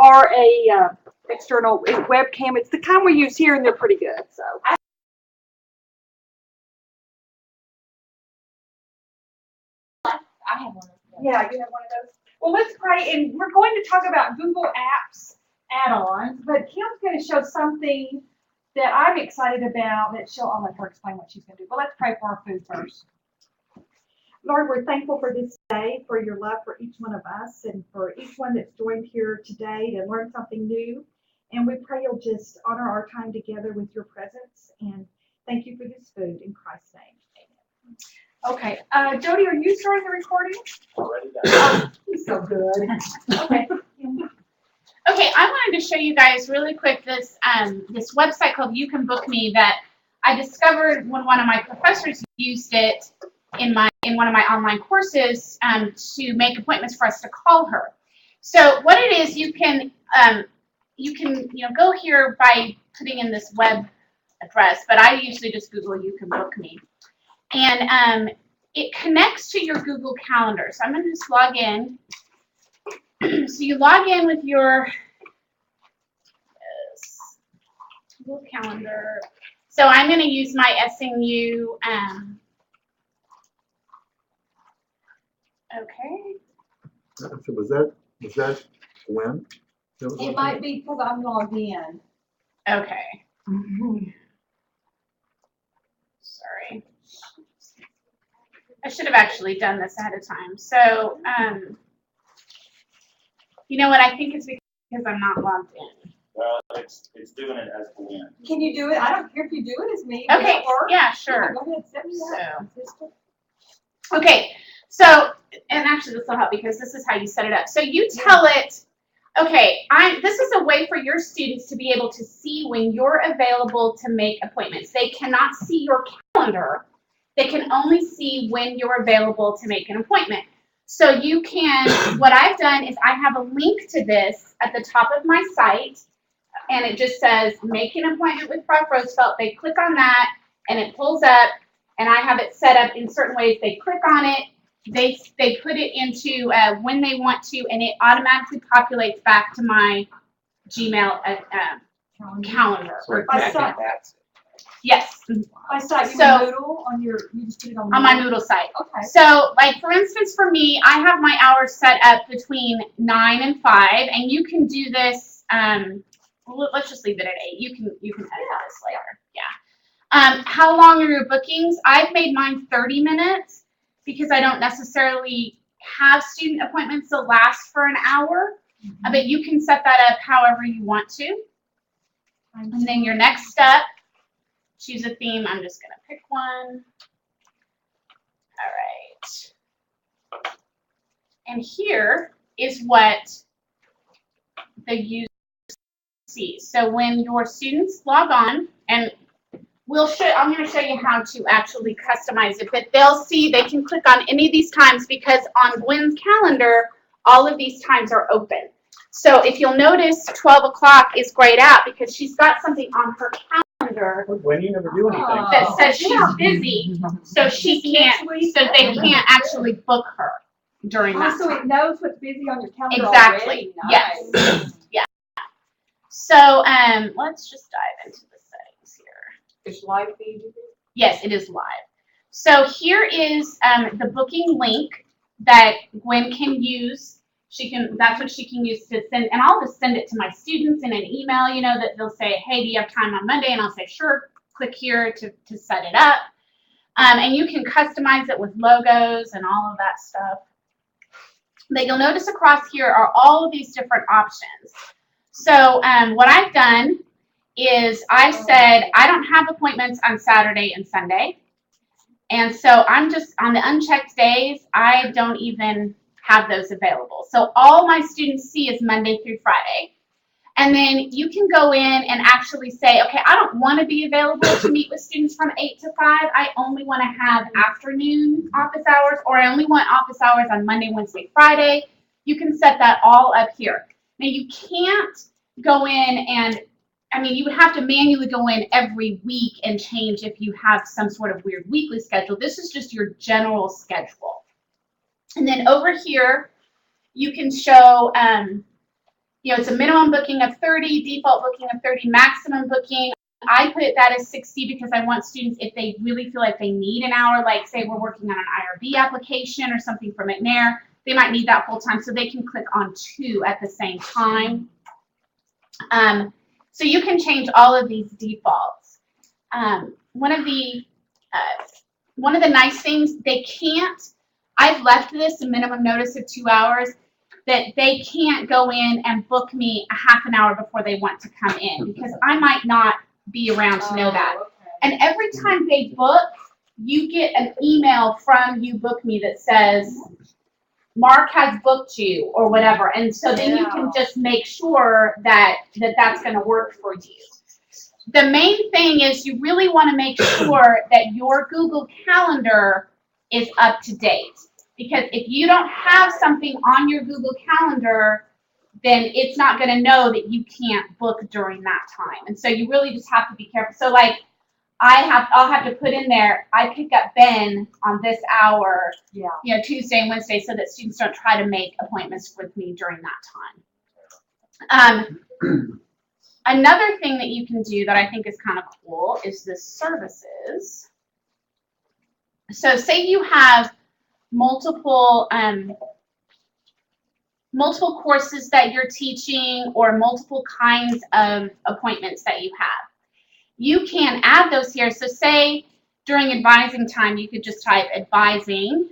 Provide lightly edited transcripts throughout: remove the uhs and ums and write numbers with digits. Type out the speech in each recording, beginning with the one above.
or a external webcam. It's the kind we use here, and they're pretty good. So. I have one of those. Yeah, you have one of those. Well, let's pray, and we're going to talk about Google Apps add-ons, but Kim's going to show something that I'm excited about that I'll let her explain what she's going to do. But let's pray for our food first. Lord, we're thankful for this day, for your love for each one of us, and for each one that's joined here today to learn something new. And we pray you'll just honor our time together with your presence, and thank you for this food in Christ's name. Amen. Okay, Jody, are you starting the recording? Already done. Oh, he's so good. Okay. Okay, I wanted to show you guys really quick this this website called You Can Book Me that I discovered when one of my professors used it in one of my online courses to make appointments for us to call her. So what it is, you can go here by putting in this web address, but I usually just Google You Can Book Me. And it connects to your Google Calendar. So I'm going to just log in. So you log in with your Google Calendar. So I'm going to use my SNU. Okay. So was that when? It might be because I'm logged in. Okay. Sorry. I should have actually done this ahead of time. So, you know what? I think it's because I'm not logged in. Well, it's doing it as Gwen. Can you do it? I don't care if you do it as me. Okay. Yeah, sure. Go ahead, set me up. Okay. So, and actually this will help because this is how you set it up. So you tell it, okay, this is a way for your students to be able to see when you're available to make appointments. They cannot see your calendar. They can only see when you're available to make an appointment. So you can, what I've done is I have a link to this at the top of my site, and it just says, make an appointment with Prof. Roosevelt. They click on that, and it pulls up, and I have it set up in certain ways. They click on it, they put it into when they want to, and it automatically populates back to my Gmail calendar. So That's Yes. I saw you So- Moodle on your, you just put it on On my Moodle site. Okay. So, like, for instance, for me, I have my hours set up between 9 and 5, and you can do this, let's just leave it at 8. You can edit this later. Yeah. How long are your bookings? I've made mine 30 minutes because I don't necessarily have student appointments that last for an hour, but you can set that up however you want to. And then your next step, choose a theme. I'm just going to pick one. All right. And here is what the user sees. So when your students log on, and I'm going to show you how to actually customize it, but they can click on any of these times because on Gwen's calendar, all of these times are open. So if you'll notice, 12 o'clock is grayed out because she's got something on her calendar When you never do anything. that says she's busy, so she can't, so they can't actually book her during that So time. it knows what's busy on your calendar Exactly. already. Yes. Nice. Yeah. So let's just dive into the settings here. It's live feed. Yes, it is live. So here is the booking link that Gwen can use. That's what she can use to send, and I'll just send it to my students in an email, that they'll say, hey, do you have time on Monday? And I'll say, sure, click here to set it up. And you can customize it with logos and all of that stuff. But you'll notice across here are all of these different options. So what I've done is I've said I don't have appointments on Saturday and Sunday. And so I'm just, on the unchecked days, I don't even have those available. So all my students see is Monday through Friday. And then you can go in and actually say, okay, I don't want to be available to meet with students from 8 to 5. I only want to have afternoon office hours, or I only want office hours on Monday, Wednesday, Friday. You can set that all up here. Now you can't go in and, you would have to manually go in every week and change if you have some sort of weird weekly schedule. This is just your general schedule. And then over here, you can show, it's a minimum booking of 30, default booking of 30, maximum booking. I put that as 60 because I want students, if they really feel like they need an hour, like say we're working on an IRB application or something for McNair, they might need that full time, so they can click on 2 at the same time. So you can change all of these defaults. One of the nice things, I've left this a minimum notice of 2 hours, that they can't go in and book me a half an hour before they want to come in, because I might not be around to know that. And every time they book, you get an email from UBookMe that says, Mark has booked you, or whatever. And so then you can just make sure that that's going to work for you. The main thing is you really want to make sure that your Google Calendar is up to date. Because if you don't have something on your Google Calendar, then it's not going to know that you can't book during that time. And so you really just have to be careful. So like I'll have to put in there, I pick up Ben on this hour, Tuesday and Wednesday, so that students don't try to make appointments with me during that time. Another thing that you can do that I think is kind of cool is the services. So say you have multiple courses that you're teaching, or multiple kinds of appointments that you have. You can add those here. So say during advising time, you could just type advising,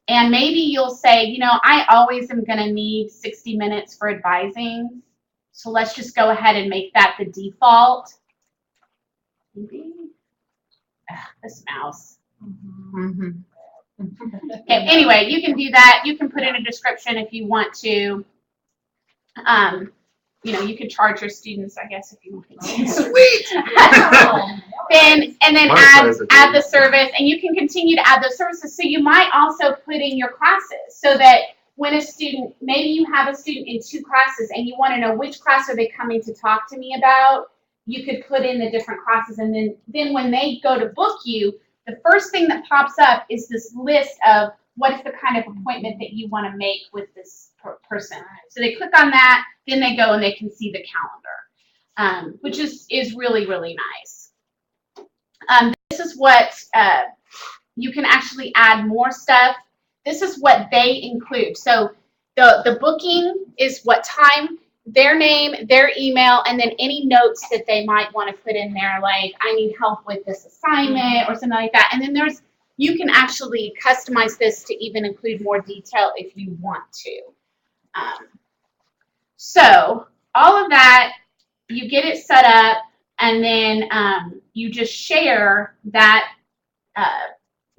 and maybe you'll say, I always am going to need 60 minutes for advising. So let's just go ahead and make that the default. Maybe. This mouse. Okay, anyway, you can do that. You can put in a description if you want to. You can charge your students, I guess, if you want to. Sweet! then add the service, and you can continue to add those services. So you might also put in your classes, so that when a student, maybe you have a student in 2 classes and you want to know which class are they coming to talk to me about, you could put in the different classes, and then when they go to book you, the first thing that pops up is this list of what's the kind of appointment that you want to make with this person. So they click on that, then they go and they can see the calendar, which is really, really nice. This is what you can actually add more stuff. This is what they include. So the booking is what time, their name, their email, and then any notes that they might want to put in there, like I need help with this assignment or something like that. And then you can actually customize this to even include more detail if you want to. So all of that, you get it set up, and then you just share that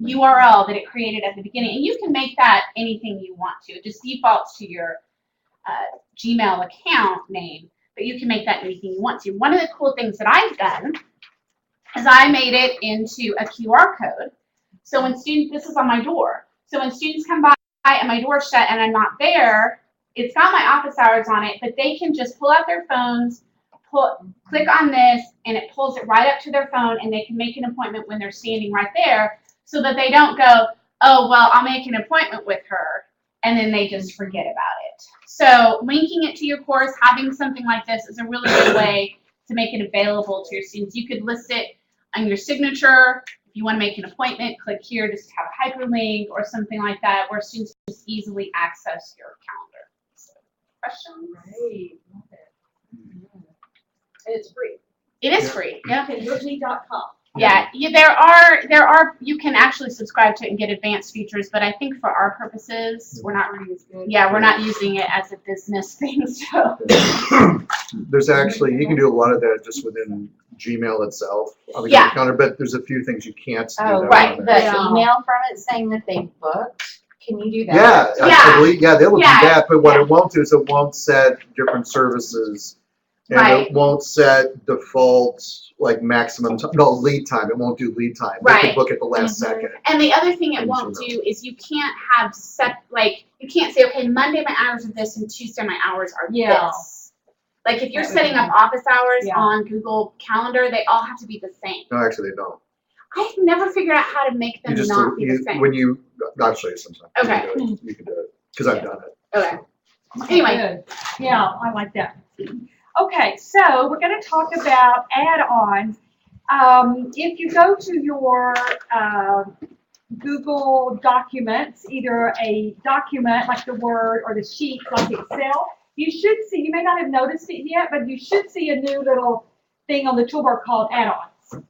URL that it created at the beginning. And you can make that anything you want to. It just defaults to your Gmail account name, but you can make that anything you want to. One of the cool things that I've done is I made it into a QR code. So when students, this is on my door. So when students come by and my door's shut and I'm not there, it's got my office hours on it, but they can just pull out their phones, click on this, and it pulls it right up to their phone, and they can make an appointment when they're standing right there, so that they don't go, oh, well, I'll make an appointment with her, and then they just forget about it. So linking it to your course, having something like this is a really good way to make it available to your students. You could list it on your signature. If you want to make an appointment, click here just to have a hyperlink or something like that, where students just easily access your calendar. So, questions? Great. Love it. And it's free. It is free. Yeah. UBookMe.com. Yeah, there are you can actually subscribe to it and get advanced features, but I think for our purposes, we're not using it as a business thing. So There's actually, you can do a lot of that just within Gmail itself on the Yeah. counter, but there's a few things you can't do. Oh, that right, on The there. Yeah. email from it saying that they booked, can you do that? Yeah, Yeah. I believe, they will do Yeah. that, but what Yeah. it won't do is it won't set different services. And Right. it won't set default, like maximum, lead time. It won't do lead time. They Right. can book at the last second. And the other thing it won't do is you can't have you can't say, okay, Monday my hours are this and Tuesday my hours are Yeah. this. Like if you're That would setting be up office hours Yeah. on Google Calendar, they all have to be the same. No, actually, they don't. I've never figured out how to make them You just, not be the same. I'll show you sometime. Okay. You can do it, because I've done it. Okay. Anyway. Good. Yeah, I like that. Okay, so we're gonna talk about add-ons. If you go to your, Google Documents, either a document like the Word or the sheet like Excel, you should see, you may not have noticed it yet, but you should see a new little thing on the toolbar called add-ons.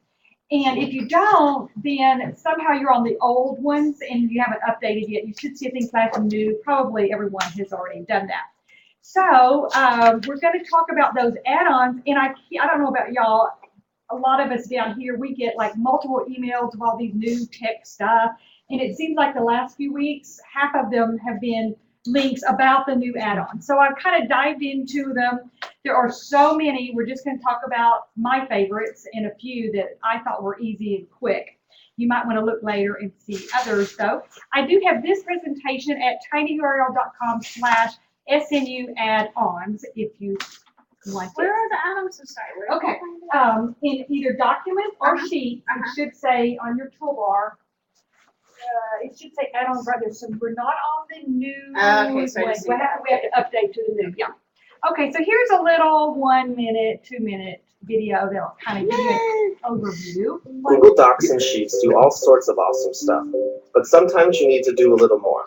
And if you don't, then somehow you're on the old ones and you haven't updated yet. You should see things nice and new. Probably everyone has already done that. So we're going to talk about those add-ons. And I don't know about y'all. A lot of us down here, we get like multiple emails of all these new tech stuff. And it seems like the last few weeks, half of them have been links about the new add-ons. So I've kind of dived into them. There are so many. We're just going to talk about my favorites and a few that I thought were easy and quick. You might want to look later and see others though. I do have this presentation at tinyurl.com/SNU add-ons if you want it. Where are the items? I'm sorry. Where Okay, in either document or sheet, it should say on your toolbar, it should say add-ons right there. So we're not on the new Okay, so I one. just see We have to update to the new, yeah. Okay, so here's a little 1 minute, 2 minute video that'll kind of give you an overview. Google Docs and Sheets do all sorts of awesome stuff, but sometimes you need to do a little more.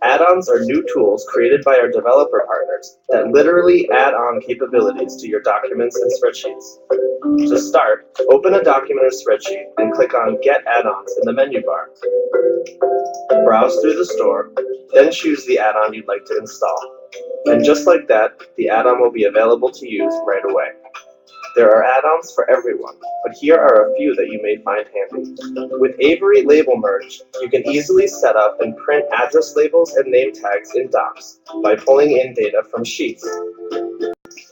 Add-ons are new tools created by our developer partners that literally add on capabilities to your documents and spreadsheets. To start, open a document or spreadsheet and click on Get Add-ons in the menu bar. Browse through the store, then choose the add-on you'd like to install. And just like that, the add-on will be available to use right away. There are add-ons for everyone, but here are a few that you may find handy. With Avery Label Merge, you can easily set up and print address labels and name tags in Docs by pulling in data from Sheets.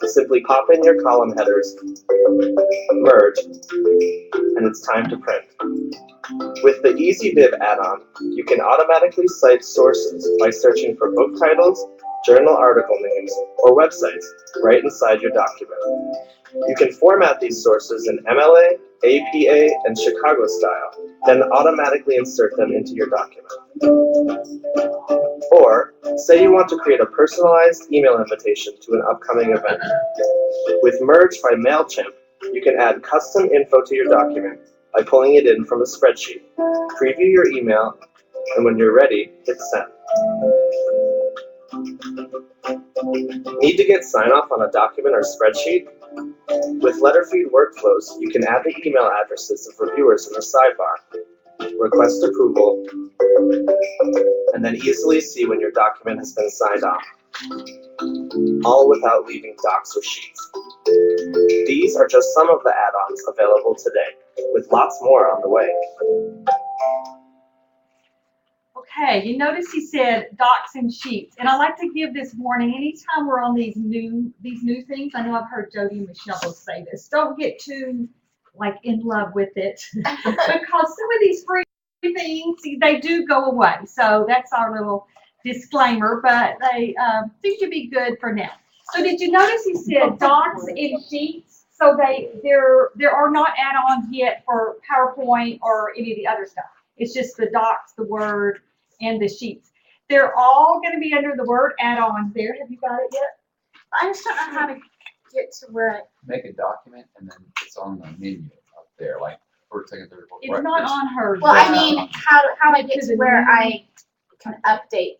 Simply pop in your column headers, merge, and it's time to print. With the EasyViv add-on, you can automatically cite sources by searching for book titles, journal article names, or websites right inside your document. You can format these sources in MLA, APA, and Chicago style, then automatically insert them into your document. Or, say you want to create a personalized email invitation to an upcoming event. With Merge by MailChimp, you can add custom info to your document by pulling it in from a spreadsheet. Preview your email, and when you're ready, hit send. Need to get sign-off on a document or spreadsheet? With Letterfeed Workflows, you can add the email addresses of reviewers in the sidebar, request approval, and then easily see when your document has been signed off, all without leaving Docs or Sheets. These are just some of the add-ons available today, with lots more on the way. Okay, you notice he said Docs and Sheets, and I like to give this warning anytime we're on these new things. I know I've heard Jody and Michelle both say this. Don't get too like in love with it because some of these free things they do go away. So that's our little disclaimer, but they seem to be good for now. So did you notice he said Docs and Sheets? So there are not add-ons yet for PowerPoint or any of the other stuff. It's just the Docs, the Word, and the Sheets. They're all going to be under the word add-ons there. Have you got it yet? I just don't know how to get to where Make a document and then it's on the menu up there, like first, second, third, fourth. It's not on hers. Well, I though. mean, how do I get to where I can update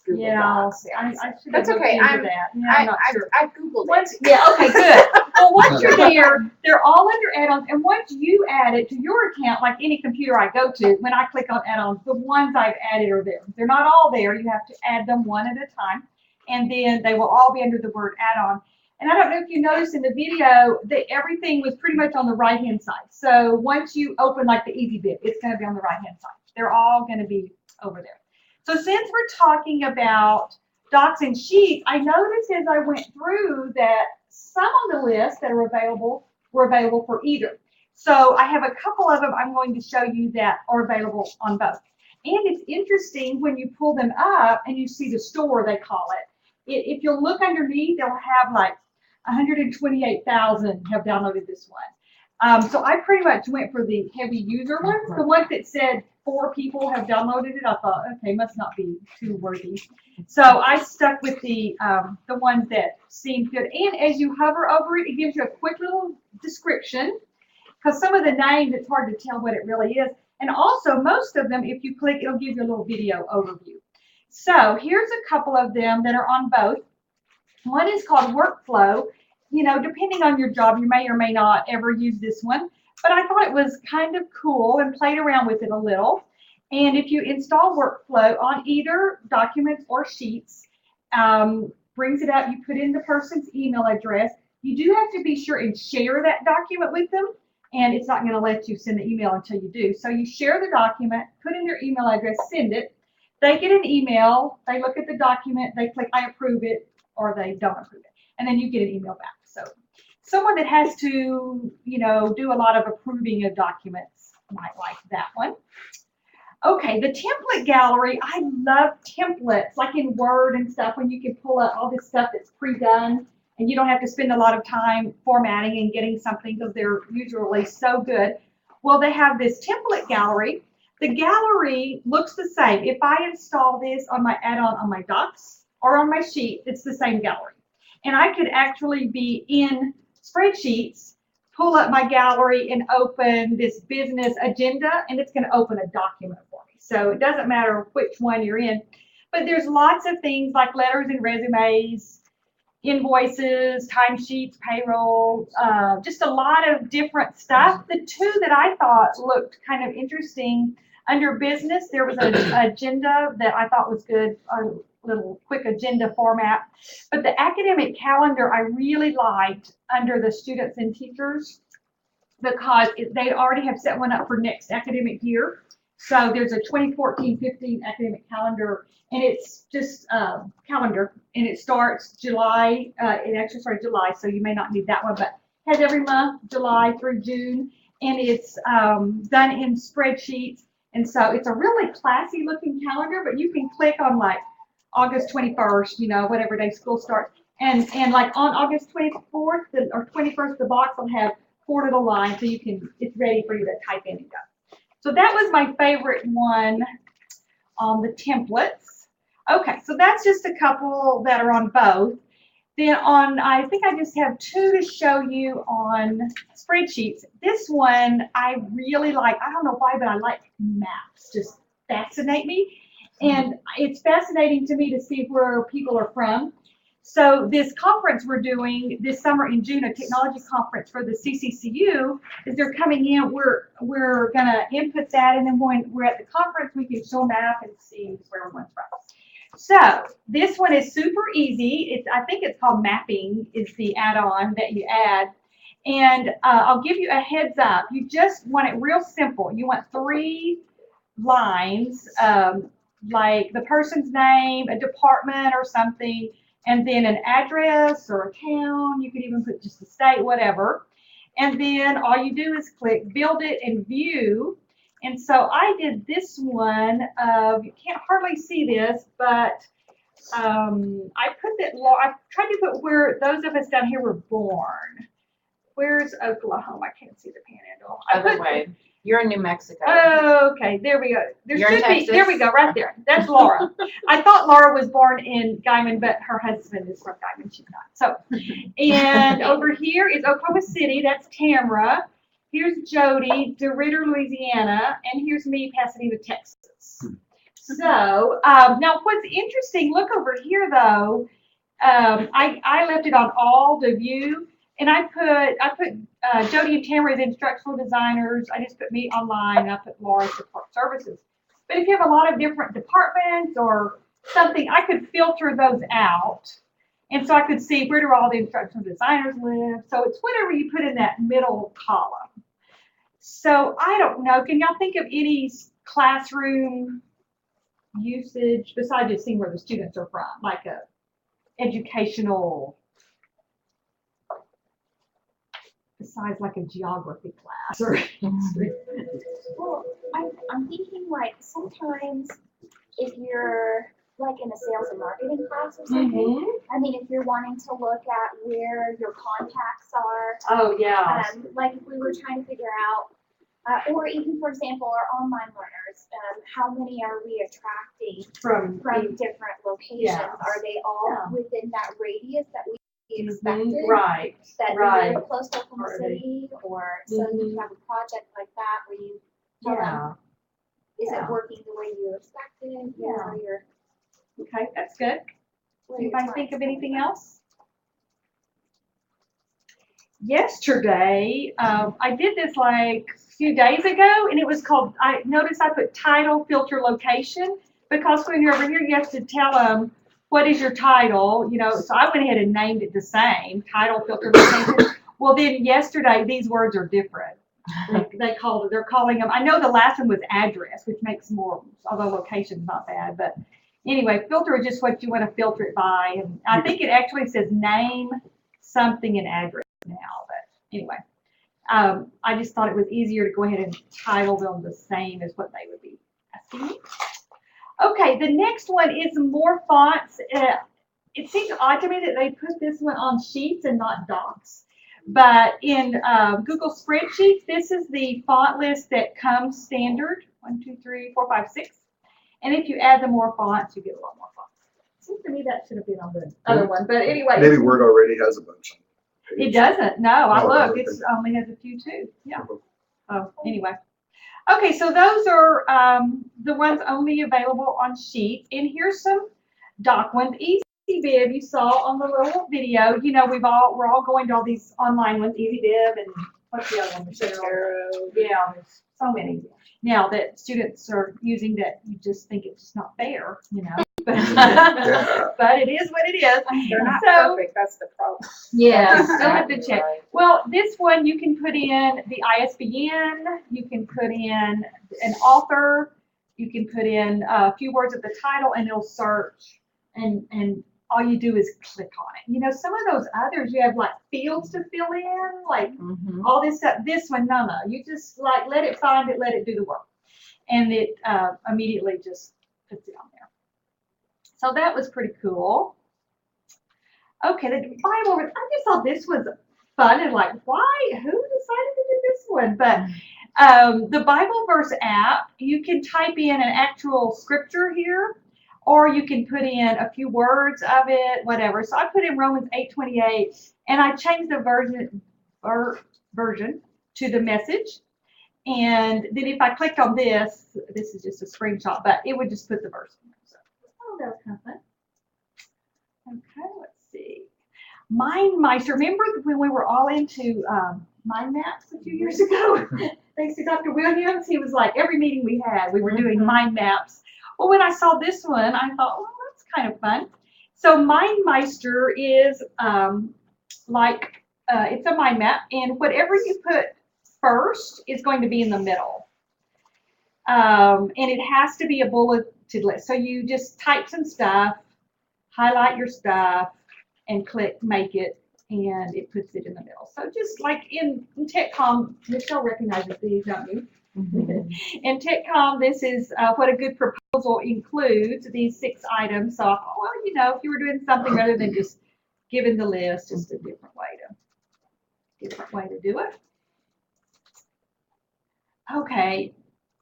Google Yeah, Docs? I should That's have looked okay. into I'm- that. Yeah, I'm not sure. I Googled Once, it. yeah, okay, good. Well, once you're there, they're all under add-ons, and once you add it to your account, like any computer I go to, when I click on add-ons, the ones I've added are there. They're not all there. You have to add them one at a time, and then they will all be under the word add-on. And I don't know if you noticed in the video that everything was pretty much on the right-hand side. So once you open like the EasyViv, it's going to be on the right-hand side. They're all going to be over there. So since we're talking about Docs and Sheets, I noticed as I went through that some on the list that are available were available for either. So I have a couple of them I'm going to show you that are available on both. And it's interesting when you pull them up and you see the store, they call it. If you'll look underneath, they'll have like 128,000 have downloaded this one. So I pretty much went for the heavy user ones, the ones that said 4 people have downloaded it. I thought, okay, must not be too worthy. So I stuck with the ones that seemed good. And as you hover over it, it gives you a quick little description, because some of the names, it's hard to tell what it really is. And also, most of them, if you click, it'll give you a little video overview. So here's a couple of them that are on both. One is called Workflow. You know, depending on your job, you may or may not ever use this one, but I thought it was kind of cool and played around with it a little. And if you install Workflow on either documents or sheets, brings it up, you put in the person's email address. You do have to be sure and share that document with them, and it's not going to let you send the email until you do. So you share the document, put in their email address, send it. They get an email, they look at the document, they click I approve it, or they don't approve it, and then you get an email back. So someone that has to, you know, do a lot of approving of documents might like that one. Okay, the template gallery. I love templates, like in Word and stuff, when you can pull up all this stuff that's pre-done, and you don't have to spend a lot of time formatting and getting something, because they're usually so good. Well, they have this template gallery. The gallery looks the same. If I install this on my add-on on my docs or on my sheet, it's the same gallery. And I could actually be in spreadsheets, pull up my gallery and open this business agenda, and it's going to open a document for me. So it doesn't matter which one you're in. But there's lots of things like letters and resumes, invoices, timesheets, payroll, just a lot of different stuff. The two that I thought looked kind of interesting, under business, there was an agenda that I thought was good, a little quick agenda format. But the academic calendar I really liked under the students and teachers, because they already have set one up for next academic year. So there's a 2014-15 academic calendar, and it's just calendar, and it starts July. It actually started July, so you may not need that one, but has every month, July through June, and it's done in spreadsheets. And so it's a really classy looking calendar, but you can click on like August 21st, you know, whatever day school starts. And like on August 24th or 21st, the box will have 4 little lines, so you can, it's ready for you to type in and go. So that was my favorite one on the templates. Okay, so that's just a couple that are on both. Then on, I think I just have 2 to show you on spreadsheets. This one I really like. I don't know why, but I like maps. Just fascinate me. And it's fascinating to me to see where people are from. So this conference we're doing this summer in June, a technology conference for the CCCU, is they're coming in. We're gonna input that, and then when we're at the conference, we can show a map and see where everyone's from. So this one is super easy. I think it's called Mapping is the add-on that you add. And I'll give you a heads up. You just want it real simple. You want 3 lines, like the person's name, a department or something, and then an address or a town. You could even put just a state, whatever. And then all you do is click Build It and View. And so I did this one. You can't hardly see this, but I put that. I tried to put where those of us down here were born. Where's Oklahoma? I can't see the panhandle. Other way. You're in New Mexico. Oh, okay, there we go. There You're in should be. Texas. There we go, right there. That's Laura. I thought Laura was born in Guyman, but her husband is from Guyman. She's not. So, and over here is Oklahoma City. That's Tamara. Here's Jody, DeRidder, Louisiana, and here's me, Pasadena, Texas. So now what's interesting, look over here though, I left it on all to view, and I put Jody and Tamara as instructional designers. I just put me online, and I put Laura support services. But if you have a lot of different departments or something, I could filter those out. And so I could see where do all the instructional designers live. So it's whatever you put in that middle column. So I don't know, can y'all think of any classroom usage besides just seeing where the students are from, like a educational, besides like a geography class or history? Well, I'm thinking like sometimes if you're like in a sales and marketing class or something, I mean, if you're wanting to look at where your contacts are, Oh, yeah. like if we were trying to figure out Or even, for example, our online learners, how many are we attracting From from different locations? Yeah. Are they all Yeah. within that radius that we expected? Right. That right. they live close to Oklahoma Are they- City, or so you have a project like that where you tell them, Yeah. is Yeah. it working the way you expected? Yeah. Or you're, Okay, that's good. what you're Anybody trying think to of tell anything them. else? Yesterday, I did this like a few days ago, and it was called, I noticed I put title, filter, location, because when you're over here, you have to tell them, what is your title, you know, so I went ahead and named it the same, title, filter, location. Well, then yesterday, these words are different. They're calling them, I know the last one was address, which makes more, although location's not bad, but anyway, filter is just what you want to filter it by, and I think it actually says name, something, and address now, but anyway. I just thought it was easier to go ahead and title them the same as what they would be asking me. Okay, the next one is more fonts. It seems odd to me that they put this one on sheets and not docs. But in Google Spreadsheets, this is the font list that comes standard, 1, 2, 3, 4, 5, 6. And if you add the more fonts, you get a lot more fonts. Seems to me that should have been on the other one, but anyway. Maybe Word already has a bunch. It doesn't, no, I Oh, looked, okay. it's only has a few too, yeah. Oh, anyway. Okay, so those are the ones only available on Sheets, and here's some doc ones. EasyBib, you saw on the little video, you know, we're all going to all these online ones, EasyBib, and what's the other one, Michelle? Yeah, there's so many now that students are using that you just think it's just not fair, you know. But, but it is what it is. They're not So- perfect, that's the problem. Yeah, still have to check. Right. Well, this one you can put in the ISBN, you can put in an author, you can put in a few words of the title, and it'll search, and all you do is click on it. You know, some of those others, you have like fields to fill in, like Mhm. all this stuff. This one, no. You just like let it find it, let it do the work. And it immediately just puts it on there. So that was pretty cool. Okay, the Bible, I just thought this was fun and like, why? Who decided to do this one? But the Bible verse app, you can type in an actual scripture here, or you can put in a few words of it, whatever. So I put in Romans 8:28, and I changed the version to the Message. And then if I clicked on this is just a screenshot, but it would just put the verse in there. So, oh, that was kind of fun. Okay, let's see. MindMeister, remember when we were all into mind maps a few years ago? Thanks to Dr. Williams, he was like, every meeting we had, we were doing mind maps. Well, when I saw this one, I thought, well, that's kind of fun. So MindMeister is it's a mind map, and whatever you put first is going to be in the middle. And it has to be a bulleted list. So you just type some stuff, highlight your stuff, and click make it, and it puts it in the middle. So just like in TechCom, Michelle recognizes these, don't you? In TechCom, this is what a good proposal includes, these 6 items. So, well, you know, if you were doing something rather than just giving the list, just a different way to do it. Okay,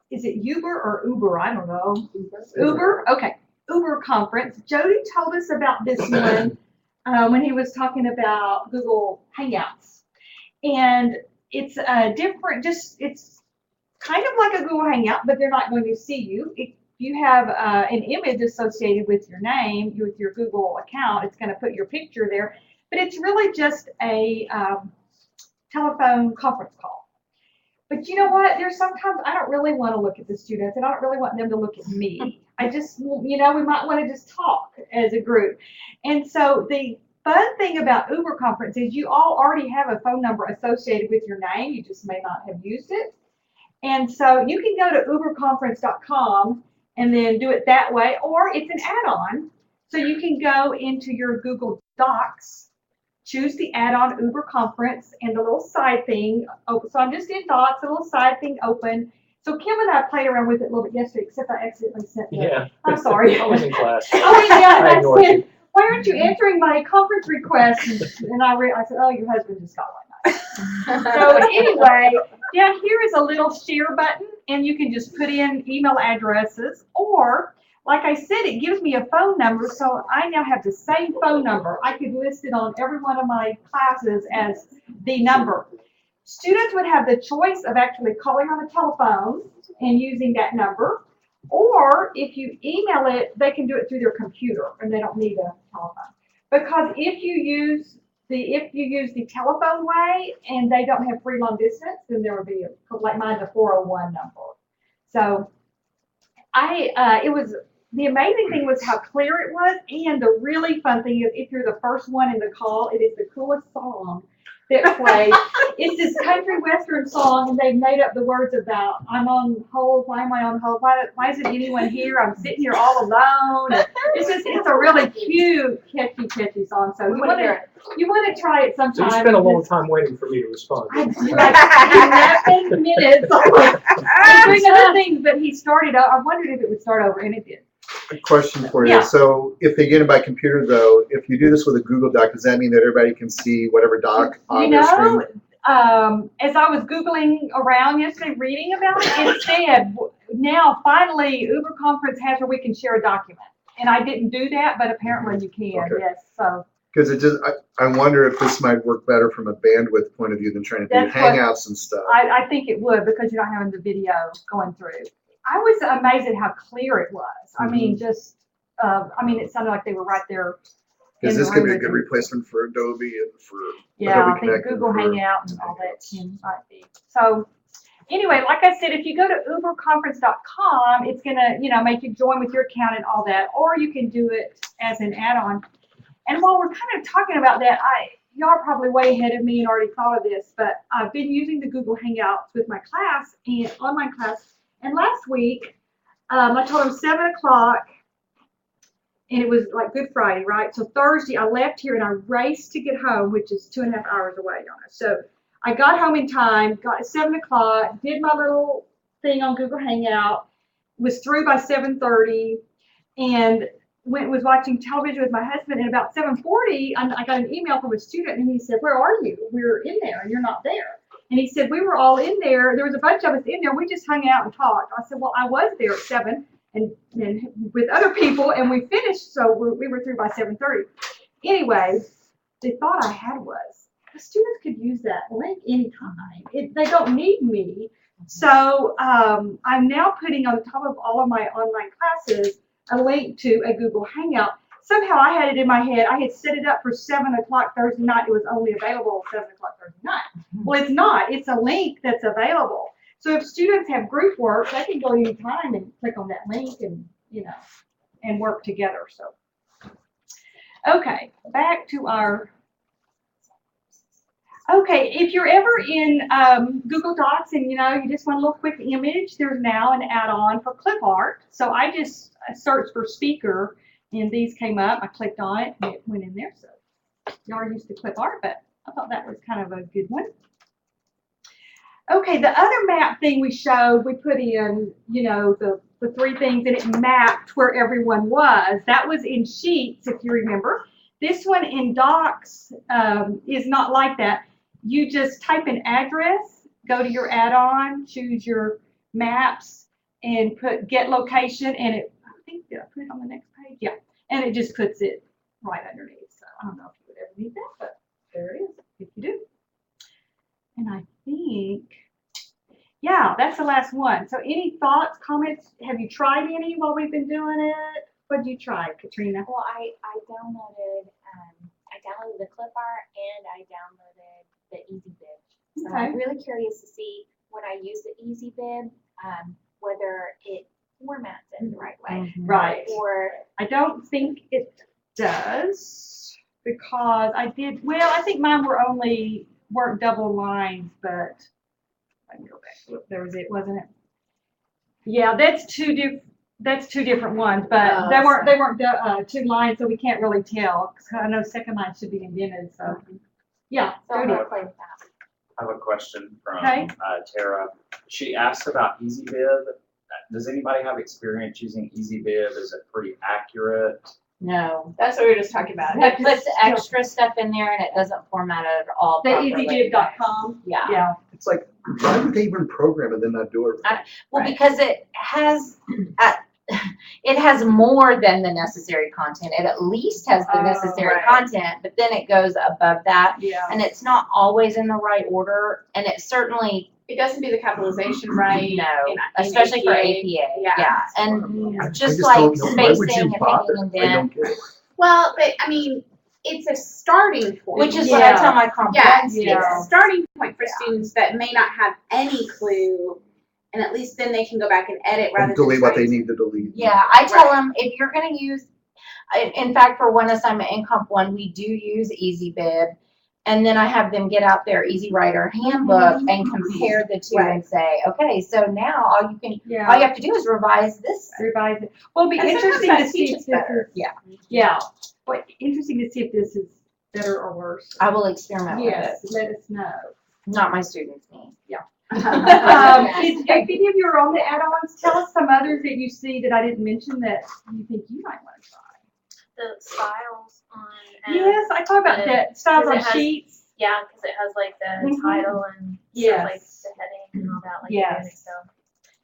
is it Uber or Uber? I don't know. Uber? Okay, Uberconference. Jody told us about this one when he was talking about Google Hangouts. And it's different, it's kind of like a Google Hangout, but they're not going to see you. If you have an image associated with your name, with your Google account, it's going to put your picture there. But it's really just a telephone conference call. But you know what? There's sometimes I don't really want to look at the students, and I don't really want them to look at me. I just, you know, we might want to just talk as a group. And so the fun thing about Uberconference is you all already have a phone number associated with your name. You just may not have used it. And so you can go to uberconference.com and then do it that way, or it's an add-on. So you can go into your Google Docs, choose the add-on Uberconference, and the little side thing. So I'm just in Docs, the little side thing open. So Kim and I played around with it a little bit yesterday, except I accidentally sent the, Yeah. I'm sorry. I was in class. Oh, yeah, I I ignored said, you. why aren't you answering my conference request? And I said, oh, your husband just got one. So anyway, down here is a little share button, and you can just put in email addresses, or like I said, it gives me a phone number, so I now have the same phone number. I could list it on every one of my classes as the number. Students would have the choice of actually calling on the telephone and using that number, or if you email it, they can do it through their computer, and they don't need a telephone. Because if you use the telephone way and they don't have free long distance, then there would be like mine's a 401 number. So the amazing thing was how clear it was, and the really fun thing is if you're the first one in the call, it is the coolest song that plays. It's this country western song, and they've made up the words about I'm on hold. Why am I on hold? Why isn't anyone here? I'm sitting here all alone. It's a really cute, catchy song. So you want to try it So sometime. you spent a long time waiting for me to respond. I do like 11 minutes. Doing other things, but he started. I wondered if it would start over, and it did. A question for you. Yeah. So if they get it by computer, though, if you do this with a Google Doc, does that mean that everybody can see whatever doc on their screen? As I was Googling around yesterday, reading about it, it said now finally Uberconference has where we can share a document. And I didn't do that, but apparently you can, Okay. yes. So Because it just, I wonder if this might work better from a bandwidth point of view than trying to do That's what- Hangouts and stuff. I think it would, because you're not having the video going through. I was amazed at how clear it was. I mean, just, it sounded like they were right there. Because in this the could be a room good with you. replacement for Adobe and for Yeah, Adobe I think Connect and Google for Hangout and all that might be. So anyway, like I said, if you go to uberconference.com, it's gonna, make you join with your account and all that, or you can do it as an add-on. And while we're kind of talking about that, y'all are probably way ahead of me and already thought of this, but I've been using the Google Hangouts with my class and online class. And last week, I told them 7 o'clock. And it was like Good Friday, right? So Thursday, I left here and I raced to get home, which is 2.5 hours away on us. So I got home in time, got at 7 o'clock, did my little thing on Google Hangout, was through by 7:30, and was watching television with my husband. And about 7:40, I got an email from a student, and he said, "Where are you? We're in there, and you're not there." And he said, "We were all in there. There was a bunch of us in there. We just hung out and talked." I said, "Well, I was there at 7. And with other people, and we finished, so we were through by 7:30. Anyway, the thought I had was, the students could use that link anytime. They don't need me. So I'm now putting on top of all of my online classes a link to a Google Hangout. Somehow I had it in my head. I had set it up for 7 o'clock Thursday night. It was only available 7 o'clock Thursday night. Well, it's not. It's a link that's available. So if students have group work, they can go any time and click on that link and, and work together. So, okay, back to if you're ever in Google Docs and, you just want a little quick image, there's now an add-on for Clipart. So I just searched for speaker and these came up. I clicked on it and it went in there. So y'all are used to Clipart, but I thought that was kind of a good one. Okay, the other map thing we showed, we put in, the 3 things, and it mapped where everyone was. That was in Sheets, if you remember. This one in Docs is not like that. You just type an address, go to your add-on, choose your maps, and put get location, and did I put it on the next page? Yeah, and it just puts it right underneath. So I don't know if you would ever need that, but there it is, if you do. And I think, yeah, that's the last one. So any thoughts, comments? Have you tried any while we've been doing it? What did you try, Katrina? Well, I downloaded the Clipart and I downloaded the EasyBib. So I'm really curious to see when I use the EasyBib, whether it formats it the right way. Right. Or I don't think it does because I think mine weren't double lines, but I can go back. Look, there was it, wasn't it? Yeah, that's two different ones, but they weren't 2 lines, so we can't really tell. Cause I know second line should be indented, so yeah. so I'm gonna play with that. I have a question from Okay. Tara. She asked about EasyBib. Does anybody have experience using EasyBib? Is it pretty accurate? No. That's what we were just talking about. It puts extra stuff in there and it doesn't format it at all The properly. easybib.com. Yeah. Yeah. It's like, why would they even program and then not do it? Well, because it has more than the necessary content. It at least has the Oh, necessary right. content, but then it goes above that. Yeah. And it's not always in the right order. And it certainly, It doesn't do the capitalization right. no, in especially for APA. APA. Yeah. And I just just like don't know. Why would spacing you and bother? making I don't indent, get it. Well, but I mean, it's a starting point. which is what I Yeah. tell my Yeah, complex it's Yeah. a starting point for students that may not have any clue, and at least then they can go back and edit rather And than delete what they trying to- need to delete. Yeah, I tell them if you're going to use, in fact, for one assignment in Comp 1, we do use EasyBib. And then I have them get out their Easy Writer handbook and compare the two and say, okay, so now all you Yeah. have to do is revise this. Revise it. Well, it'll be And sometimes interesting that to see if teaches this better. is. Yeah. Yeah. Well, interesting to see if this is better or worse. I will experiment Yes, with let us know. it. Not my students' me. If any of you are on the add-ons, tell us some others that you see that I didn't mention that you think you might want to try. The styles on. Yes, I thought about that. Styles on Because it has- sheets. Yeah, because it has like the Mhm. title and Yes. stuff, like the heading and all that, like Yes. so.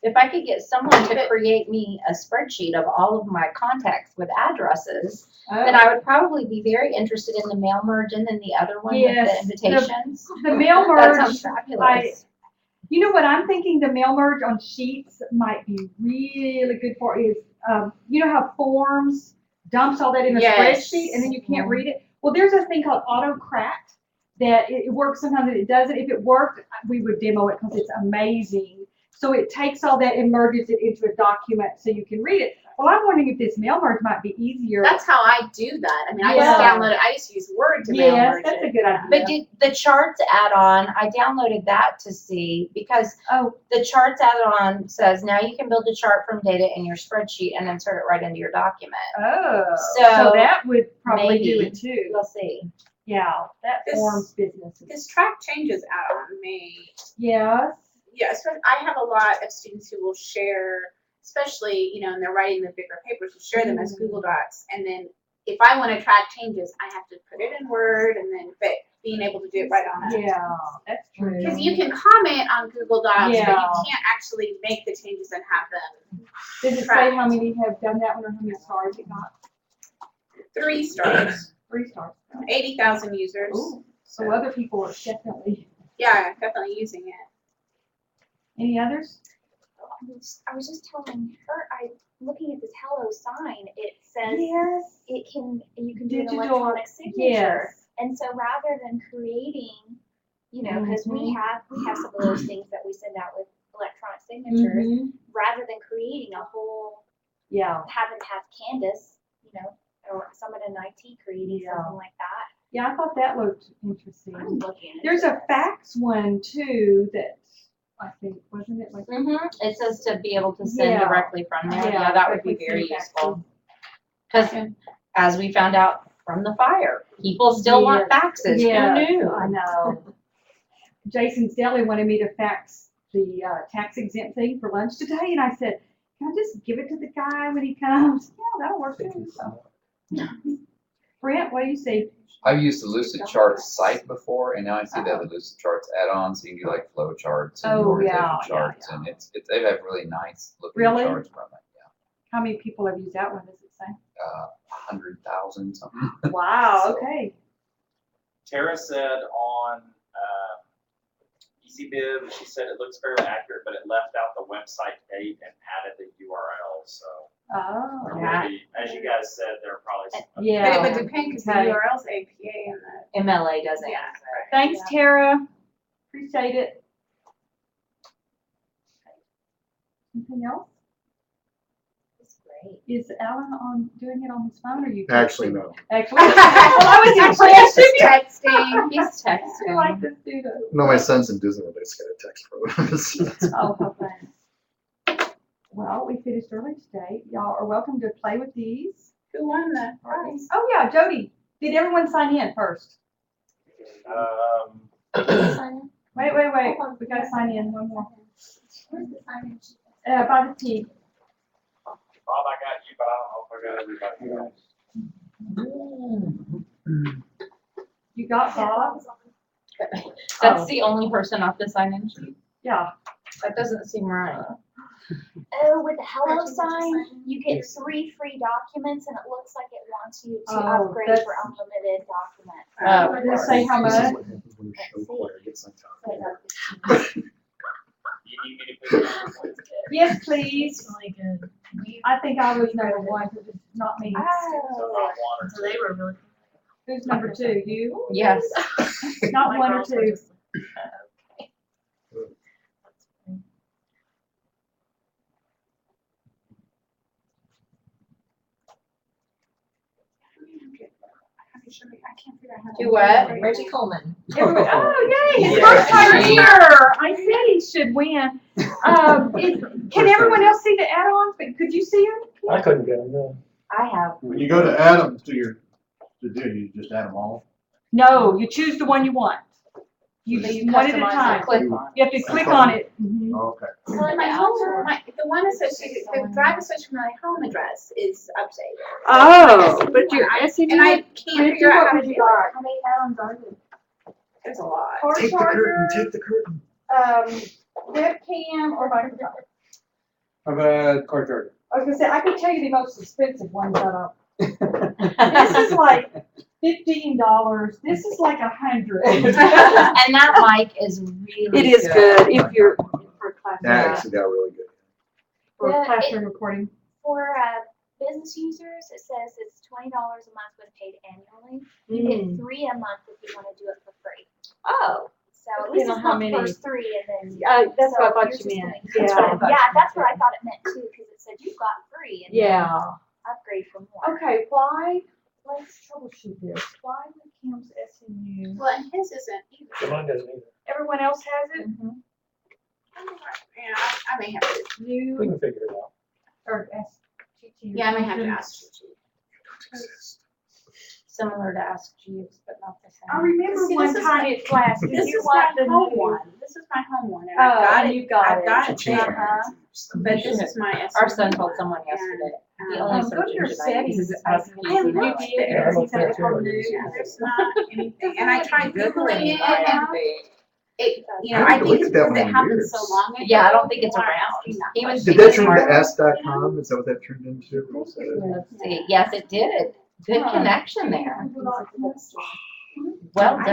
If I could get someone to create me a spreadsheet of all of my contacts with addresses, then I would probably be very interested in the mail merge and then the other one with Yes, the invitations. The mail That sounds merge, fabulous. you know what I'm thinking the mail merge on sheets might be really good for is, you know how forms dumps all that in a Yes. spreadsheet and then you can't read it? Well, there's a thing called AutoCraft that it works sometimes and it doesn't. If it worked, we would demo it because it's amazing. So it takes all that and merges it into a document so you can read it. Well, I'm wondering if this mail merge might be easier. That's how I do that. I mean, I Yeah. just download it. I just use Word to mail Yes, merge that's a it. good idea. But did the charts add-on, I downloaded that to see because Oh, the charts add-on says now you can build a chart from data in your spreadsheet and insert it right into your document. So so that would probably do maybe. it too. We'll see. Yeah, that This- forms businesses. This track changes add-on may, Yes. I have a lot of students who will share, especially, and they're writing the bigger papers, will share them as Google Docs. And then if I want to track changes, I have to put it in Word but being able to do it right on it. Yeah, that's true. Because you can comment on Google Docs, but you Yeah. can't actually make the changes and have them. Does it say how many have done that one or how many stars it got? 3 stars, 3 stars. 80,000 users. Ooh, so other people are definitely. Yeah, definitely using it. Any others? I was just telling her, looking at this hello sign, it says Yes. you can do an Digital, electronic signature. Yes. And so rather than creating, because we have some of those things that we send out with electronic signatures, Mhm. rather than creating a whole, Yeah. having to have Candace, or someone in IT creating Yeah. something like that. Yeah, I thought that looked interesting. I'm looking. There's a fax one too that I think, wasn't it like? It says to be able to send Yeah. directly from there. Yeah, Yeah, that would be directly very send useful. Because as we found out from the fire, people still want faxes. Yes, Who knew? I know. Jason's Deli wanted me to fax the tax exempt thing for lunch today, and I said, can I just give it to the guy when he comes? Yeah, that'll work too. So. Brent, what do you see? I've used the Lucid Charts site before, and now I see that the Lucid Charts add-on, so you can do like flow charts and Oh, orientation yeah, charts, and they have really nice looking Really? charts from it. Yeah, How many people have used that one, does it say? 100,000 something. Wow, So- okay. Tara said on EasyBib, she said it looks fairly accurate, but it left out the website date and added the URL. So Oh, there Yeah. may be, as you guys said, there are probably some. yeah. But it would depend because the Okay. URL's APA and the. MLA doesn't. Yeah. Thanks, Tara. Appreciate it. Anything else? It's great. Is Alan doing it on his phone or you? Actually, no. Actually, well, I was impressed. He's texting. He's I texting. like this dude. No, my son's in Disneyland. I just got a text from him. Oh, how fun. Well, we finished early today. Y'all are welcome to play with these. Who won the prize? Oh, yeah, Jody. Did everyone sign in first? Wait. We gotta sign in one more. Where's the sign-in sheet? By the T. Bob, I got you, but I don't know if I got everybody else. You got Bob? That's the only person off the sign-in sheet. Yeah. That doesn't seem right. Oh, with the hello sign, you get 3 free documents and it looks like it wants you to Oh, upgrade that's- for unlimited documents. Oh, Does it say how This is much? what happens when your show choir gets on You need me to put it on? Yes, please. Really good. I think I was number 1, because it's not me. So Oh, not one or So they were really. Who's number 2? You? yes. Not My 1 or girls were 2. just- I can't figure out how to Do what? Reggie Coleman. Everybody, oh, yay, his Yeah. first time here. I said he should win. Can everyone else see the add-ons? But could you see them? I couldn't get them, no. I have. When you go to add them to your, to do, you just add them all? No, you choose the one you want. You So you one at a customize time. the clip on. You have to click on it. Mhm. Okay. Well, my home, the one associated, the drive associated with my home address is updated. Oh, but your SUV. And I can't figure out how to do it. How many add-ons are there? There's a lot. Car Take the charger, curtain, take the curtain. webcam, or microphone. How about car charger? I was gonna say, I could tell you the most expensive ones that are. This is like $15. This is like $100. And that mic is really It is good if you're for classroom, That actually got really good. for Yeah, classroom recording. For business users, it says it's $20 a month when paid annually. You get 3 a month if you want to do it for free. Oh. So at Depending least on it's how not many. first 3 and then. That's so what I thought yours you is meant. going- Yeah. Yeah, that's what I thought it meant too, because it said you've got 3 and then Yeah. upgrade for more. Okay, why, let's troubleshoot this. Why the Kim's SMU? Well, and his isn't So either. mine doesn't either. Everyone else has it? Yeah, I may have to, We You can figure it out. or STT? yeah, I may have to ask you. similar to Ask Jeeves, but not the same. I remember See, one this is time my- it flashed. Did This you is my want the home new? one. This is my home one, and Oh, I've got and it. you got I've it. got it. Change Uh-huh. But this is my SUV. Our son told someone yesterday. He only Go searched to your engine settings. uses asking I him looked to there. Yeah, I'm He said okay it's on too. new. Yeah, there's not anything, and I tried Googling it, Googling. it, you I know, I haven't think looked it's at that because one it in happened years. so long ago. Yeah, I don't think it's people are around. asking that He was question. Did that turn Smart. into s.com? Is that what that turned into? Or was that- Let's see. Yes, it did. Good Huh. connection there. Well I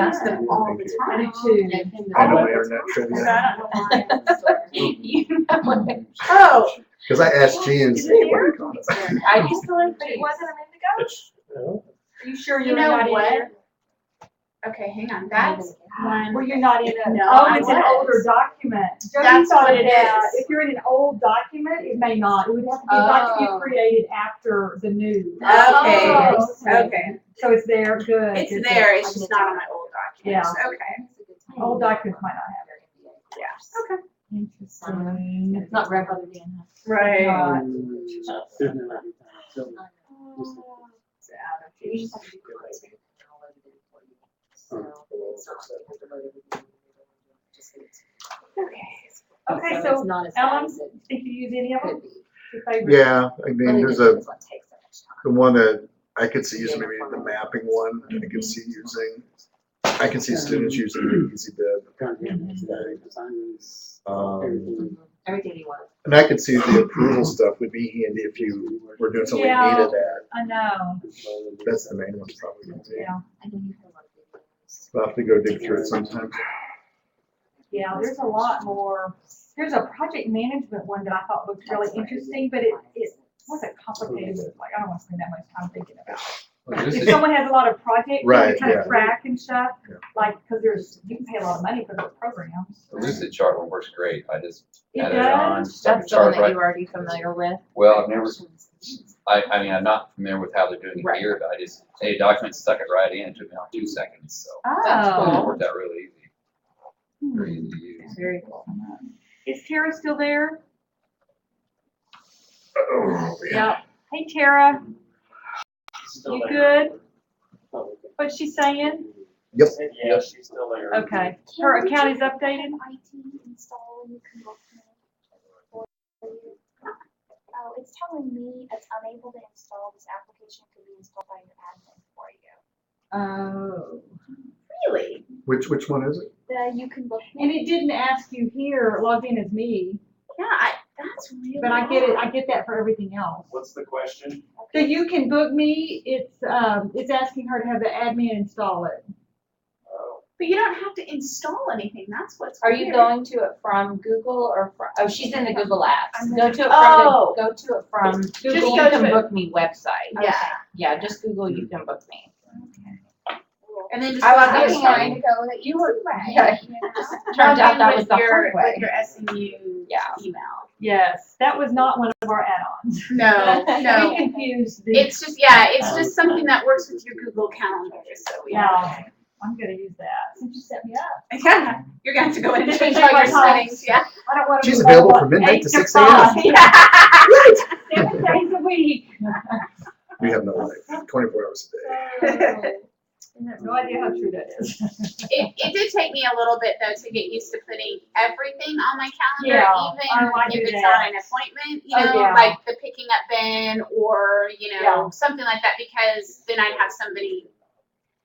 use them done. all the I time. do too. I know my internet trivia. Because I don't know why. You know it. Oh, Because I asked G and Is said, it what do you call it? I used to live but it there. wasn't a minute ago? It's, no, Are you sure You you're know not in what? there? Okay, hang on, that's one. Were you not in it? No, Oh, I it's an was. older document. Jody That's thought what it it had. is. If you're in an old document, it may not. It would have to be a document Oh. created after the new. Okay, Oh, okay. So it's there, good. It's good, there, good. it's just not on my old documents. Okay. Old documents might not have it. Yeah. Okay. Interesting. It's not grandfather Dan. Right. Not. You just have to do Okay, so Ellen, if you use any of them, your favorite? Yeah, I mean, there's the one that I could see using, maybe the mapping one, I could see using. I can see students using the easy bib. Everything you want. And I could see the approval stuff would be handy if you were doing something Yeah. needed at. I know, That's the main one probably. Gonna be. yeah. We'll have to go dig through it sometime. Yeah, there's a lot more. There's a project management one that I thought looked really interesting, but it wasn't complicated. Like, I don't want to spend that much time thinking about it. Well, this If is- someone has a lot of projects, Right, to kind yeah. of track and stuff, Yeah. like, because you can pay a lot of money for those programs. The Lucid chart one works great. I just It added it on. does? stuck That's the one chart that right- you're already familiar with. Well, I've never, I mean, I'm not familiar with how they're doing it Right. here, but I just, a document stuck it right in. It took me like 2 seconds, so. It Oh. worked out really easy. Very easy to use. Very cool. Is Tara still there? Oh, Yeah. Hey, Tara, Still you there. good? What's she saying? Yep. Yeah, she's still there. Okay. Her account is updated? IT install, you can look. Oh, it's it's telling me it's unable to install. This application could be installed by your admin for you. Oh. Really? Which one is it? The you can book And me. it didn't ask you here, logged in as me, Yeah, that's really. but I get it, I get that for everything else. What's the question? So you can book me, it's asking her to have the admin install it. Oh, But you don't have to install anything. That's what's. Are you weird. going to it from Google or from, oh, she's in the Google Apps. Go to it Oh. from, go to it from Just Google go You to Can it. Book Me website. Yeah. Yeah, just Google You Can Book Me. And then just. I was log in looking with- at it. go that you were right. Yeah. You know? Turned log out in that with was the your- hard way. With your SMU Yeah. email. Yes, that was not one of our add-ons. No, We no. confused the. It's just, yeah, it's just something that works with your Google Calendar, so Yeah, yeah. I'm gonna use that, since you set me up. Yeah, you're going to have to go in and change Change all my your times. settings, yeah. I don't wanna. She's be available mobile from midnight 8 to 6 a.m. 5. Yeah. 7 days a week. We have no life, 24 hours a day. I have no idea how true that is. It did take me a little bit though to get used to putting everything on my calendar, Yeah, even I if do it's that. not an appointment, you Oh, know, yeah. like the picking up bin or, you know, Yeah. something like that, because then I'd have somebody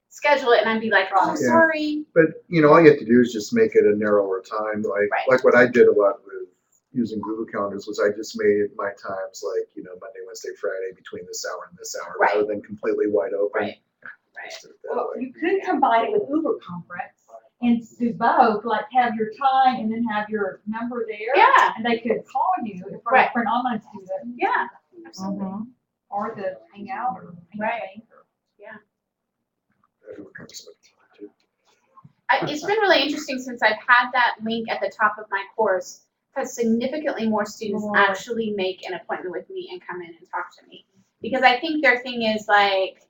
schedule it and I'd be like, oh, Yeah. sorry. But, you know, all you have to do is just make it a narrower time, Right. like what I did a lot with using Google Calendars was I just made my times like, you know, Monday, Wednesday, Friday between this hour and this hour, Right. rather than completely wide open. Right. Right. Just did it that Well, way. you could combine it with Uberconference and do both, like have your time and then have your number there. Yeah, And they could call you for, Right. for an online student, yeah, absolutely. Mhm. or the hangout or Right. anything. That would come some time, too. It's been really interesting since I've had that link at the top of my course, because significantly more students More. actually make an appointment with me and come in and talk to me. Because I think their thing is like,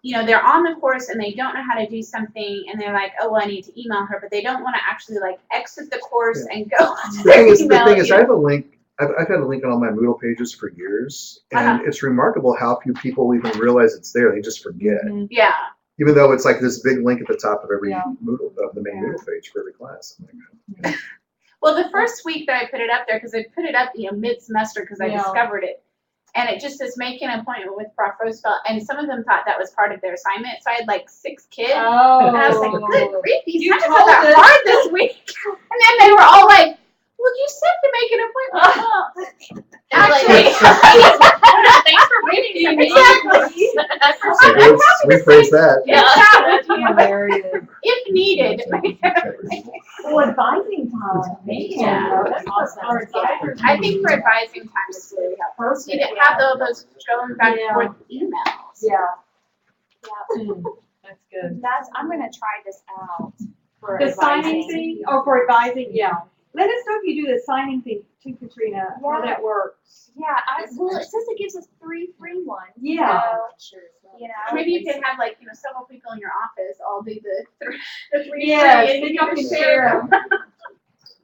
you know, they're on the course and they don't know how to do something and they're like, oh, well, I need to email her, but they don't want to actually like exit the course and go to The their thing is, email. I have a link, I've had a link on all my Moodle pages for years, and Uh-huh. it's remarkable how few people even realize it's there, they just forget. Mhm. Yeah, Even though it's like this big link at the top of every Yeah. Moodle, of the main Moodle page for every class. I'm like, well, the first week that I put it up there, because I put it up, you know, mid-semester because I Yeah. discovered it. And it just says make an appointment with Prof. Roosevelt, and some of them thought that was part of their assignment. So I had like 6 kids. Oh. And I was like, good grief, these You assignments told are that us. hard this week. And then they were all like, well, you said to make an appointment. Actually, thanks for reading me. Exactly. so let's rephrase that. Yeah. Hilarious. If needed. Well, advising time, man, Yeah. that's awesome. Our advisors. I think for advising time is really helpful. So you didn't have all those going back and Yeah. forth emails. Yeah. Yeah. That's good. I'm gonna try this out for The signing advising. thing, or for advising, yeah. Let us know if you do the signing thing too, Katrina, how Yeah. that works. Yeah, well, it says it gives us 3 free ones. Yeah. So, you know. Or maybe you could have like, you know, several people in your office all do the 3 Yes, free, and then you y'all can can share share them.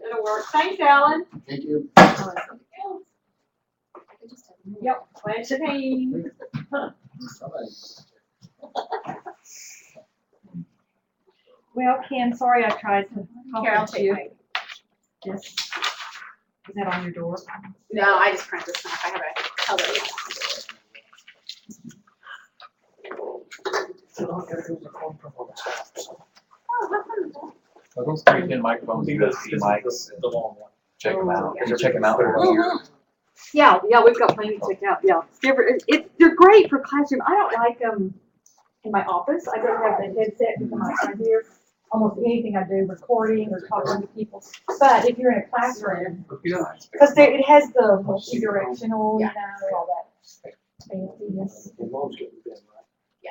It'll work. Thanks, Alan. Thank you. Yep, pledge the team. Well, Ken, sorry I tried to Here, I'll compliment take you. mine. Yes. Is that on your door? No, I just print this one. I have a color. Oh, how fun is that? Are those 3-pin microphones, USB mics? The long one. Check them out. Yeah. Check them out. Yeah, we've got plenty to check out, yeah. They're great for classroom. I don't like them in my office. I don't have the headset because I hear almost anything I do, recording or talking to people. But if you're in a classroom, because it has the multi-directional, you know, all that fanciness. Yeah.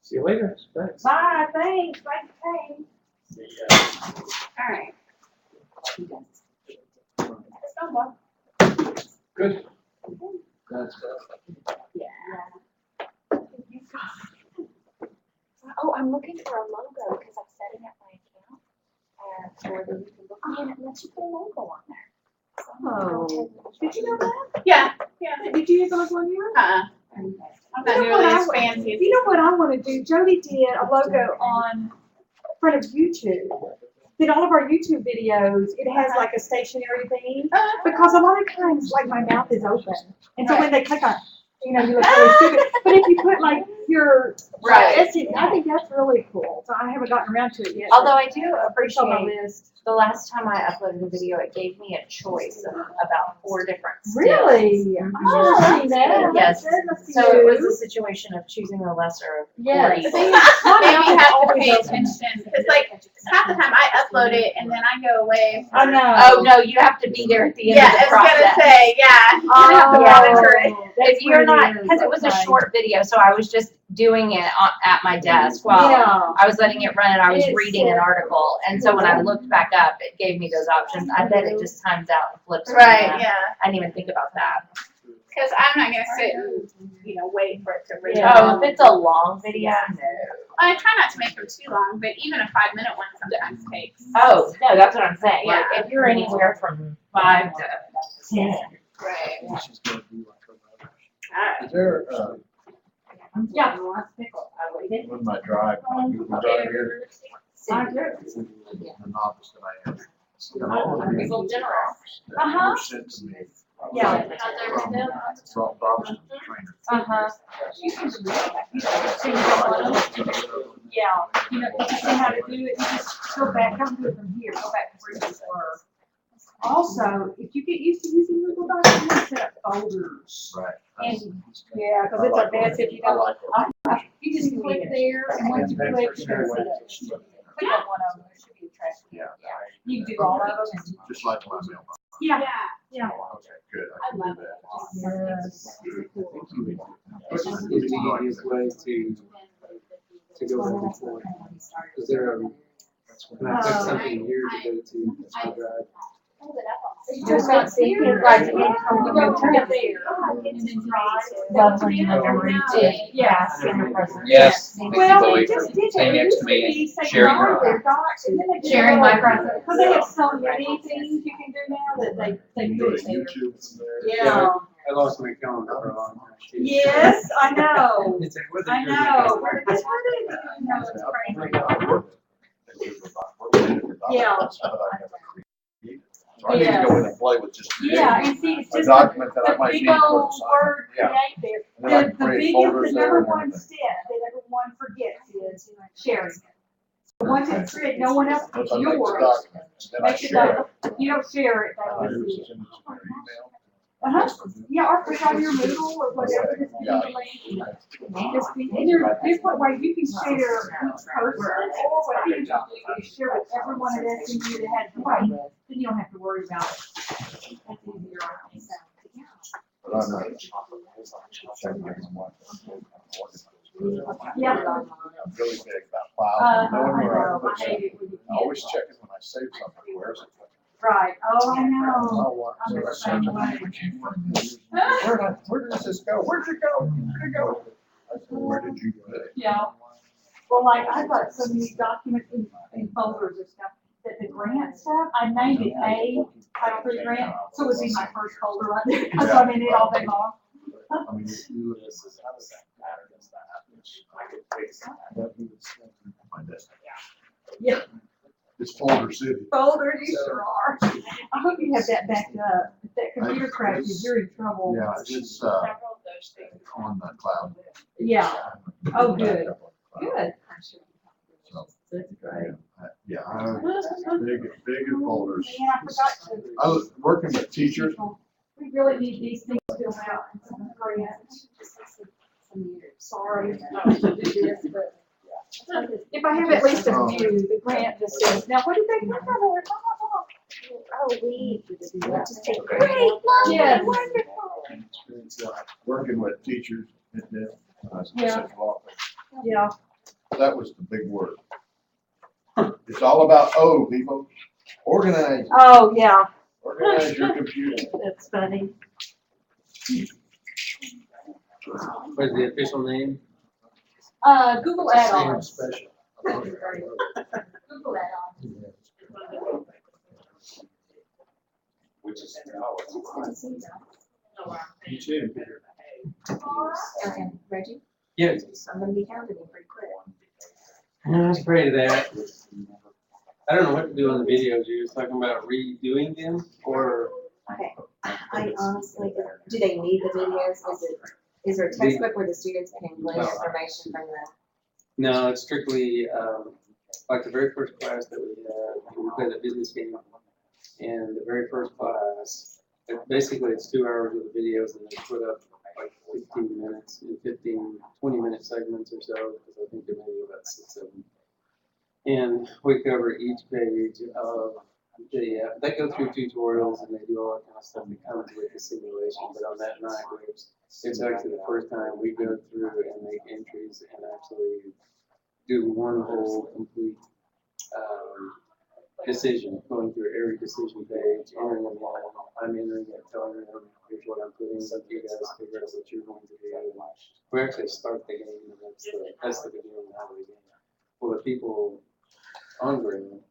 See you later. Thanks. Bye, thanks, thanks. All right. Good. Yeah. Oh, I'm looking for a logo because I'm setting up my account for the You Can Book Me, and it lets you put a logo on there. So I'm gonna go ahead and Did you know that? Yeah. Yeah. Did you use those on yours? I'm not nearly as fancy as You know what I want to do? Jody did a logo on front of YouTube. then all of our YouTube videos, it has like a stationary thing, because a lot of times, like, my mouth is open, and so when they click on, you know, you look really stupid, but if you put like your, Right. I think that's really cool, so I haven't gotten around to it yet. Although I do It's on my appreciate, list. the last time I uploaded a video, it gave me a choice of about 4 different stills. Really? Mhm. Oh, I've seen that. Yes. That's So it was cute. a situation of choosing the lesser of 4 Yes. evils. Maybe you have to pay attention, because like, half the time I upload it and then I go away. I know. Oh, no, you have to be there at the end Yeah, of the I was gonna process. say, yeah, you have to monitor it. If you're not, because it was a short video, so I was just doing it at my desk while Yeah. I was letting it run and I was It's reading an article. And so when I looked back up, it gave me those options. I bet it just times out and flips. Right, around. yeah, I didn't even think about that. because I'm not gonna sit and, you know, wait for it to read. Oh, if it's a long video, no. I try not to make them too long, but even a 5-minute one sometimes takes. Oh, no, that's what I'm saying. Like, Yeah. if you're anywhere from 5 to 10. Right. She's gonna do like a Alright. Is there, Yeah. with my drive, Google Drive here, an office that I have. And all of these Google General. Uh-huh. were sent to me. Yeah. From Robinson Trainer. Uh-huh. Yeah, you know, if you see how to do it, you just go back, don't do it from here, go back to where you were. Also, if you get used to using Google Documents, set up folders. Right. And, yeah, cause it's a mess if you don't. You just click there, and once you click, you can see it. Click on one of them, there should be a trash. Yeah. You can do all of them. and- Just like my mailbox. Yeah, yeah. Okay, good. I can do that. Yes. Which is the easiest way to go back and forth. Is there a, when I put something here to go to, that's my drive. Just not thinking, like, you go turn it there, and then drive. That's when you remember to Yeah. in the present. Yes. Well, they Believe just did Stay that. It next used to to me, be, say, sharing drive your their docs, and then they. Sharing my presence. Because they have so many things you can do now that they You put go it to there. YouTube from there. Yeah. I lost my calendar for a long time. too. Yes, I know. It's like, what I the- know. Where did it? No, it's crazy. Yeah. So I need to go in and play with just. Yeah, and see, it's A just document that I the might big need for the old sign. word Yeah. create there. And then I The can create biggest, folders the there number and one everything. step that everyone forgets is sharing. Once it's created, no one else, Once it's I make the yours. document, then I Make it share it. like, you don't share it, I they do will is see it. send it to their email. Uh-huh, yeah, or put on your Moodle or whatever, just be the link. Just be, and there's different ways you can share each person, or what you can do is share with everyone at SMU that has the right, then you don't have to worry about it. That's easier. But I'm not. checking them on Yeah. I'm really big about files. I Knowing where I know, put I hate something. it when you I always can't. check it when I save something. Where's it? Right, oh, I know. Oh, what? I'm So the I same sent it. way. Where does this go? Where'd it go? Where'd it go? I said, where did you put it? Yeah. Well, like, I've got so many documents in folders and stuff, that the grant stuff, I named it Title III grant, so it would be my first folder right there, because I'm in it all day long. I mean, if you look This is how the pattern is that, which I could fix that. my desk. Yeah. It's folder city. Folders, you sure are. I hope you have that backed up. If that computer crashes, you're in trouble. Yeah, it's, Several of those things. on the cloud. Yeah, oh, good, good. So, That's great. yeah, big in folders. Man, I forgot to. I was working with teachers. We really need these things filled out in some grant. Sorry, I should do this, but if I have at least a few, the grant just says, now what did they come from? Oh, we just take Great, yes. Working with teachers at the Yeah. central office. Yeah, That was the big word. It's all about O, people. Organize, oh, yeah, organize your computer. that's funny. What's the official name? Google Add Same Ons. special. Google Add Ons. Which is, oh, it's fine. You too. And Reggie, Yes. I'm gonna be counting you pretty quick. I was afraid of that. I don't know what to do on the videos. You're just talking about redoing them or? Okay, I honestly, do they need the videos? Is there a textbook where the students can glean information from the? No, it's strictly, like the very first class that we played a business game. And the very first class, basically it's 2 hours of the videos and they put up like 15 minutes, 20-minute segments or so, because I think there may be about 6 of them. And we cover each page of they go through tutorials and they do all that kind of stuff that comes with the simulation. But on that night, it's actually the first time we go through and make entries and actually do one whole complete decision, going through every decision page, entering them all. I'm entering it, telling them here's what I'm putting, but you guys figure out what you're going to do. And we actually start the game, and that's the beginning of the game. For the people on Green,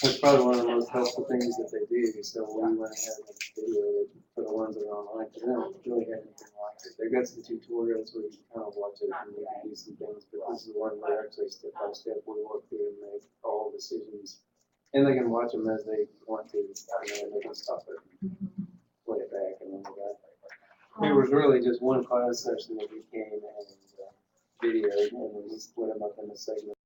that's probably one of the most helpful things that they do. So we went ahead and made a video for the ones that are online. For them, it's really had anything like it. They've got some tutorials where you can kind of watch it and you can do some things, but this is one where actually step by step we walk through and make all decisions. And they can watch them as they want to, and they can stop it and play it back. And then it was really just one class session that we came and videoed, and we split them up into segments.